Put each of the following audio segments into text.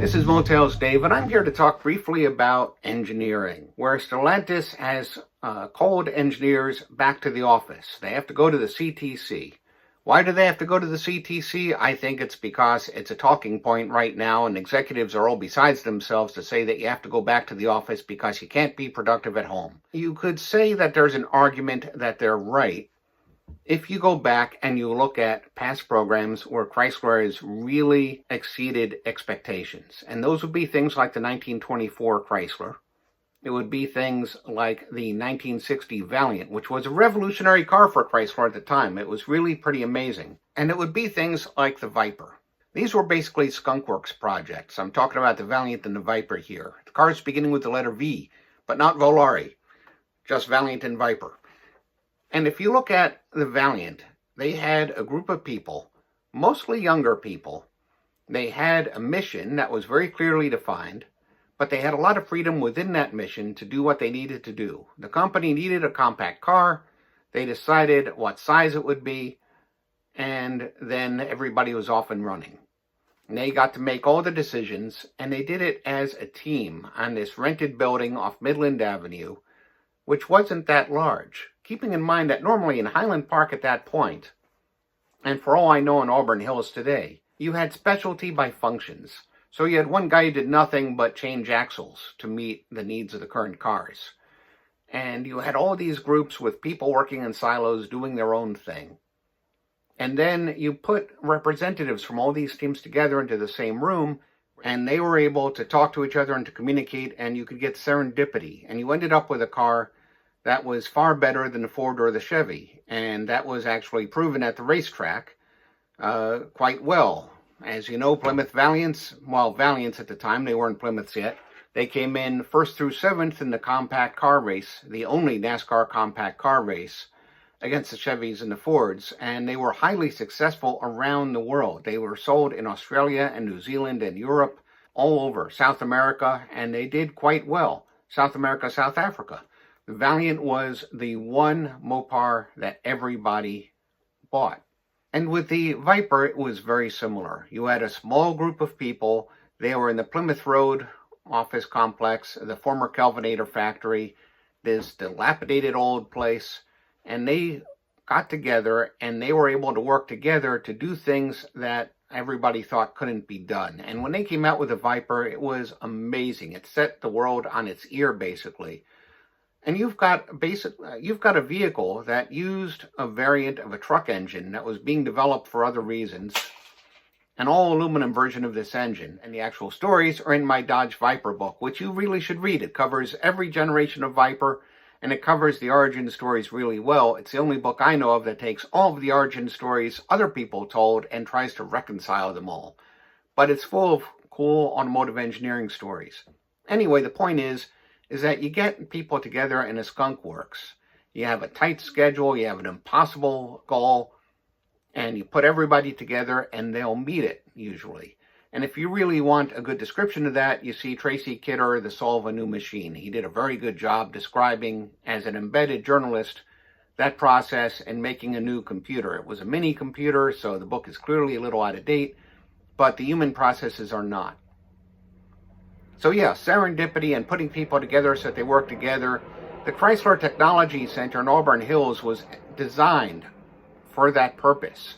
This is Motels Dave, and I'm here to talk briefly about engineering, where Stellantis has called engineers back to the office. They have to go to the CTC. Why do they have to go to the CTC? I think it's because it's a talking point right now, and executives are all besides themselves to say that you have to go back to the office because you can't be productive at home. You could say that there's an argument that they're right. If you go back and you look at past programs where Chrysler has really exceeded expectations, and those would be things like the 1924 Chrysler. It would be things like the 1960 Valiant, which was a revolutionary car for Chrysler at the time. It was really pretty amazing. And it would be things like the Viper. These were basically skunkworks projects. I'm talking about the Valiant and the Viper here. The cars beginning with the letter V, but not Volare, just Valiant and Viper. And if you look at the Valiant, they had a group of people, mostly younger people. They had a mission that was very clearly defined, but they had a lot of freedom within that mission to do what they needed to do. The company needed a compact car. They decided what size it would be, and then everybody was off and running. And they got to make all the decisions, and they did it as a team on this rented building off Midland Avenue, which wasn't that large. Keeping in mind that normally in Highland Park at that point, and for all I know in Auburn Hills today, you had specialty by functions. So you had one guy who did nothing but change axles to meet the needs of the current cars. And you had all these groups with people working in silos doing their own thing. And then you put representatives from all these teams together into the same room, and they were able to talk to each other and to communicate, and you could get serendipity. And you ended up with a car that was far better than the Ford or the Chevy. And that was actually proven at the racetrack quite well. As you know, Plymouth Valiants, well, Valiants at the time, they weren't Plymouths yet. They came in 1st through 7th in the compact car race, the only NASCAR compact car race, against the Chevys and the Fords. And they were highly successful around the world. They were sold in Australia and New Zealand and Europe, all over South America, and they did quite well. South America, South Africa. The Valiant was the one Mopar that everybody bought. And with the Viper, it was very similar. You had a small group of people. They were in the Plymouth Road office complex, the former Kelvinator factory, this dilapidated old place, and they got together and they were able to work together to do things that everybody thought couldn't be done. And when they came out with the Viper, it was amazing. It set the world on its ear, basically. And you've got a vehicle that used a variant of a truck engine that was being developed for other reasons, an all-aluminum version of this engine. And the actual stories are in my Dodge Viper book, which you really should read. It covers every generation of Viper, and it covers the origin stories really well. It's the only book I know of that takes all of the origin stories other people told and tries to reconcile them all. But it's full of cool automotive engineering stories. Anyway, the point is that you get people together in a skunkworks. You have a tight schedule, you have an impossible goal, and you put everybody together and they'll meet it, usually. And if you really want a good description of that, you see Tracy Kidder, The Soul of a New Machine. He did a very good job describing, as an embedded journalist, that process and making a new computer. It was a mini computer, so the book is clearly a little out of date, but the human processes are not. So yeah, serendipity and putting people together so that they work together. The Chrysler Technology Center in Auburn Hills was designed for that purpose.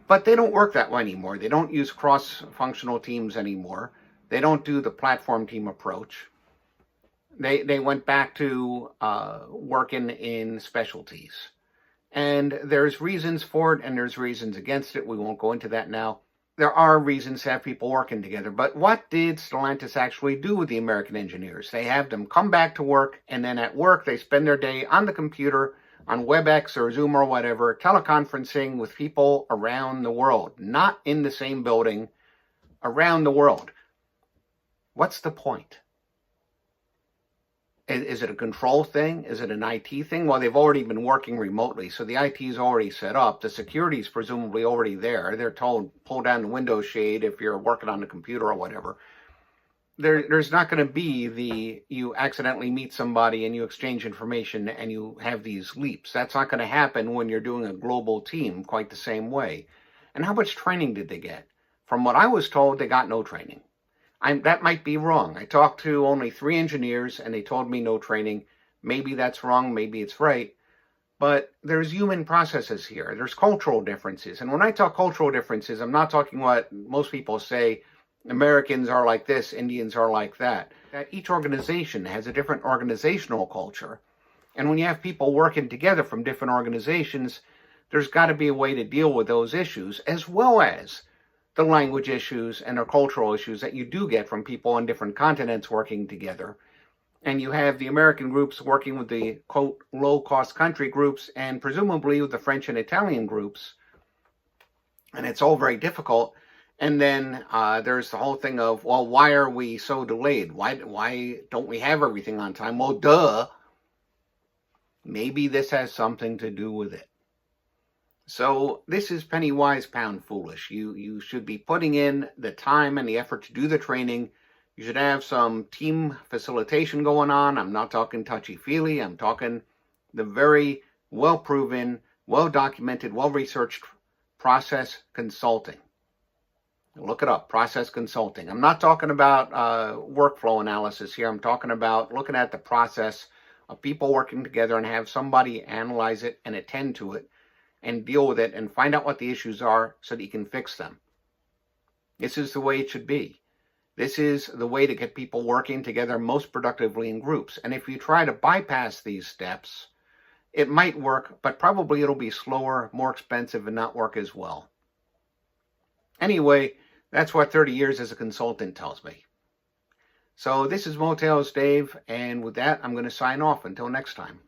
But they don't work that way anymore. They don't use cross-functional teams anymore. They don't do the platform team approach. They went back to working in specialties. And there's reasons for it and there's reasons against it. We won't go into that now. There are reasons to have people working together. But what did Stellantis actually do with the American engineers? They have them come back to work, and then at work they spend their day on the computer, on WebEx or Zoom or whatever, teleconferencing with people around the world, not in the same building, around the world. What's the point? Is it a control thing? Is it an IT thing? Well, they've already been working remotely, so the IT is already set up. The security is presumably already there. They're told, pull down the window shade if you're working on the computer or whatever. There's not going to be you accidentally meet somebody and you exchange information and you have these leaps. That's not going to happen when you're doing a global team quite the same way. And how much training did they get? From what I was told, they got no training. That might be wrong. I talked to only 3 engineers and they told me no training. Maybe that's wrong, maybe it's right. But there's human processes here. There's cultural differences. And when I talk cultural differences, I'm not talking what most people say, Americans are like this, Indians are like that. That each organization has a different organizational culture. And when you have people working together from different organizations, there's got to be a way to deal with those issues, as well as the language issues and the cultural issues that you do get from people on different continents working together. And you have the American groups working with the, quote, low-cost country groups, and presumably with the French and Italian groups. And it's all very difficult. And then there's the whole thing of, well, why are we so delayed? Why don't we have everything on time? Well, duh. Maybe this has something to do with it. So this is penny wise, pound foolish. You should be putting in the time and the effort to do the training. You should have some team facilitation going on. I'm not talking touchy-feely. I'm talking the very well-proven, well-documented, well-researched process consulting. Look it up, process consulting. I'm not talking about workflow analysis here. I'm talking about looking at the process of people working together and have somebody analyze it and attend to it and deal with it and find out what the issues are so that you can fix them. This is the way it should be. This is the way to get people working together most productively in groups. And if you try to bypass these steps, it might work, but probably it'll be slower, more expensive, and not work as well. Anyway, that's what 30 years as a consultant tells me. So this is Motels Dave, and with that, I'm going to sign off. Until next time.